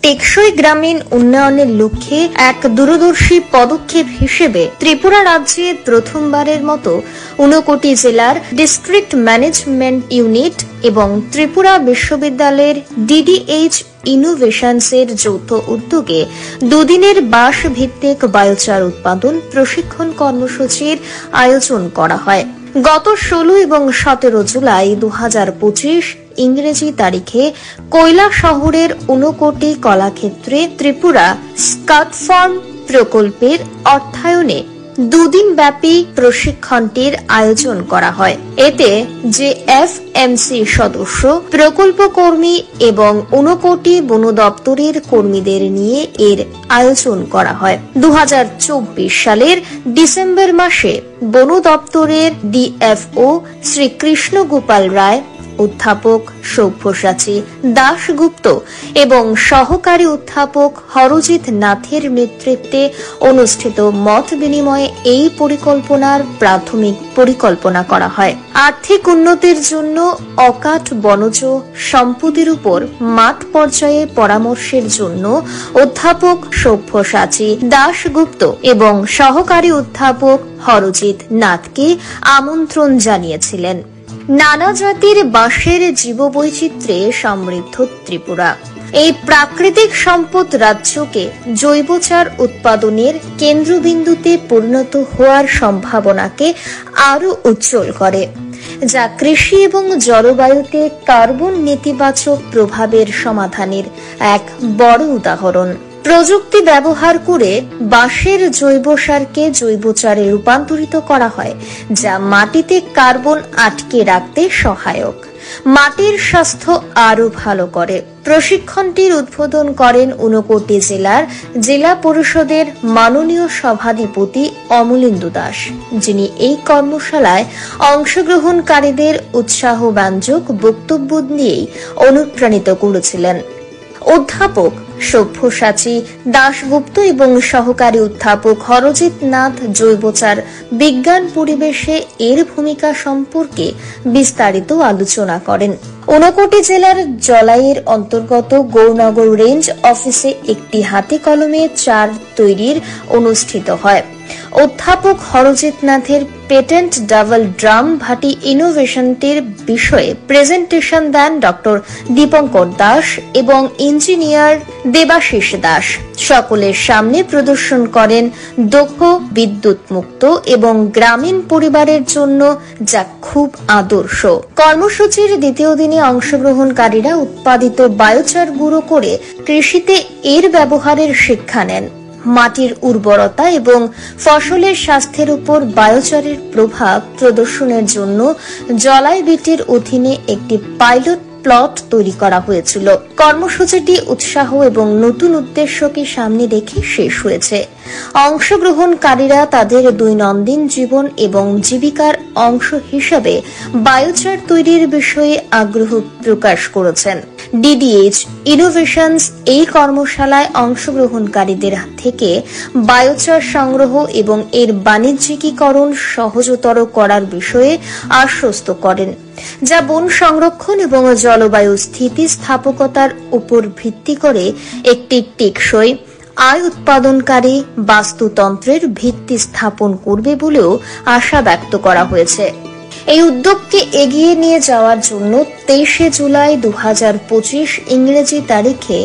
টেকসই গ্রামীণ উন্নয়নের লক্ষ্যে এক দূরদর্শী পদক্ষেপ হিসেবে ত্রিপুরা রাজ্যে প্রথমবারের মতো 59 জেলার ডিস্ট্রিক্ট ম্যানেজমেন্ট ইউনিট এবং ত্রিপুরা বিশ্ববিদ্যালয়ের ডিডিএইচ ইনোভেশনস এর যৌথ উদ্যোগে দুদিনের বাঁশ ভিত্তিক বায়োচার উৎপাদন প্রশিক্ষণ কর্মসূচির আয়োজন করা হয়। গত 16 এবং 17 জুলাই 2025 ইংরেজি তারিখে কৈলা শহরের 59 কলাক্ষেত্রে ত্রিপুরা স্কাটফার্ম প্রকল্পের অর্থায়নে দুদিন ব্যাপী প্রশিক্ষণটির আয়োজন করা হয়। এতে যে এফএমসি সদস্য, প্রকল্প কর্মী এবং 59 বন দপ্তরের কর্মীদের নিয়ে এর আয়োজন করা হয়। 2024 সালের ডিসেম্বর মাসে বন দপ্তরের ডিএফও শ্রী কৃষ্ণ গোপাল রায়, অধ্যাপক সব্যসাচী দাশগুপ্ত এবং সহকারী অধ্যাপক হরজিৎ নাথের নেতৃত্বে অনুষ্ঠিত মত বিনিময়ে এই পরিকল্পনার প্রাথমিক পরিকল্পনা করা হয়। আর্থিক উন্নতির জন্য অকাট বনজ সম্পদের উপর মাঠ পর্যায়ে পরামর্শের জন্য অধ্যাপক সব্যসাচী দাশগুপ্ত এবং সহকারী অধ্যাপক হরজিৎ নাথকে আমন্ত্রণ জানিয়েছিলেন। নানা জাতির বাঁশের জীববৈচিত্র্যে সমৃদ্ধ ত্রিপুরা এই প্রাকৃতিক সম্পদ রাজ্যকে জৈবচার উৎপাদনের কেন্দ্রবিন্দুতে পরিণত হওয়ার সম্ভাবনাকে আরও উজ্জ্বল করে, যা কৃষি এবং জলবায়ুতে কার্বন নেতিবাচক প্রভাবের সমাধানের এক বড় উদাহরণ। প্রযুক্তি ব্যবহার করে বাঁশের জৈব সারকে জৈবচারে রূপান্তরিত করা হয়, যা মাটিতে কার্বন আটকে রাখতে সহায়ক, মাটির স্বাস্থ্য আরও ভালো করে। প্রশিক্ষণটির উদ্বোধন করেন 59 জেলার জেলা পরিষদের মাননীয় সভাধিপতি অমলেন্দু দাস, যিনি এই কর্মশালায় অংশগ্রহণকারীদের উৎসাহব্যঞ্জক বক্তব্য দিয়েই অনুপ্রাণিত করেছিলেন। অধ্যাপক সব্যসাচী দাশগুপ্ত এবং সহকারী অধ্যাপক হরজিৎ নাথ জৈবচার বিজ্ঞান পরিবেশে এর ভূমিকা সম্পর্কে বিস্তারিত আলোচনা করেন। 59 জেলার জলাইয়ের অন্তর্গত গৌরনগর রেঞ্জ অফিসে একটি হাতে কলমে চার তৈরির অনুষ্ঠিত হয়। অধ্যাপক হরজিৎ নাথের পেটেন্ট ডাবল ড্রাম ভাটি ইনোভেশনটির বিষয়ে প্রেজেন্টেশন দেন ডক্টর দীপঙ্কর দাস এবং ইঞ্জিনিয়ার দেবাশিস দাস। সকলের সামনে প্রদর্শন করেন দক্ষ, বিদ্যুৎ মুক্ত এবং গ্রামীণ পরিবারের জন্য, যা খুব আদর্শ। কর্মসূচির দ্বিতীয় দিনে অংশগ্রহণকারীরা উৎপাদিত বায়োচার গুঁড়ো করে কৃষিতে এর ব্যবহারের শিক্ষা নেন। মাটির উর্বরতা এবং ফসলের স্বাস্থ্যের উপর বায়োচারের প্রভাব প্রদর্শনের জন্য জলাই বিটির অধীনে একটি পাইলট প্লট তৈরি করা হয়েছিল। কর্মসূচিটি উৎসাহ এবং নতুন উদ্দেশ্যকে সামনে রেখে শেষ হয়েছে। অংশগ্রহণকারীরা তাদের দৈনন্দিন জীবন এবং জীবিকার অংশ হিসাবে বায়োচার তৈরির বিষয়ে আগ্রহ প্রকাশ করেছেন। ডিডিএইচ ইনোভেশনস এই কর্মশালায় অংশগ্রহণকারীদের থেকে বায়োচার সংগ্রহ এবং এর বাণিজ্যিকীকরণ সহজতর করার বিষয়ে আশ্বস্ত করেন, যা বন সংরক্ষণ এবং জলবায়ু স্থিতিস্থাপকতার উপর ভিত্তি করে একটি টেকসই আয় উৎপাদনকারী বাস্তুতন্ত্রের ভিত্তি স্থাপন করবে বলেও আশা ব্যক্ত করা হয়েছে। এই উদ্যোগকে এগিয়ে নিয়ে যাওয়ার জন্য 23 জুলাই 2025 ইংরেজি তারিখে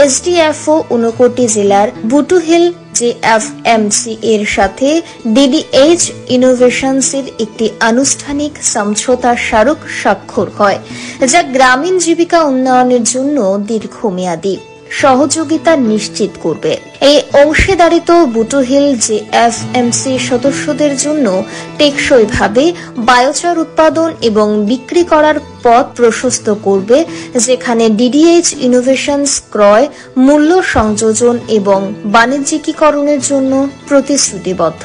এসডিএফও 59 জেলার বুটুহিল জেএফএমসি এর সাথে ডিডিএইচ ইনোভেশনস এর একটি আনুষ্ঠানিক সমঝোতা স্মারক স্বাক্ষর হয়, যা গ্রামীণ জীবিকা উন্নয়নের জন্য দীর্ঘমেয়াদী সহযোগিতা নিশ্চিত করবে। এই অংশীদারিত্ব বুটুহিল জেএফএমসি সদস্যদের জন্য টেকসইভাবে বায়োচার উৎপাদন এবং বিক্রি করার পথ প্রশস্ত করবে, যেখানে ডিডিএইচ ইনোভেশনস ক্রয়, মূল্য সংযোজন এবং বাণিজ্যিকীকরণের জন্য প্রতিশ্রুতিবদ্ধ।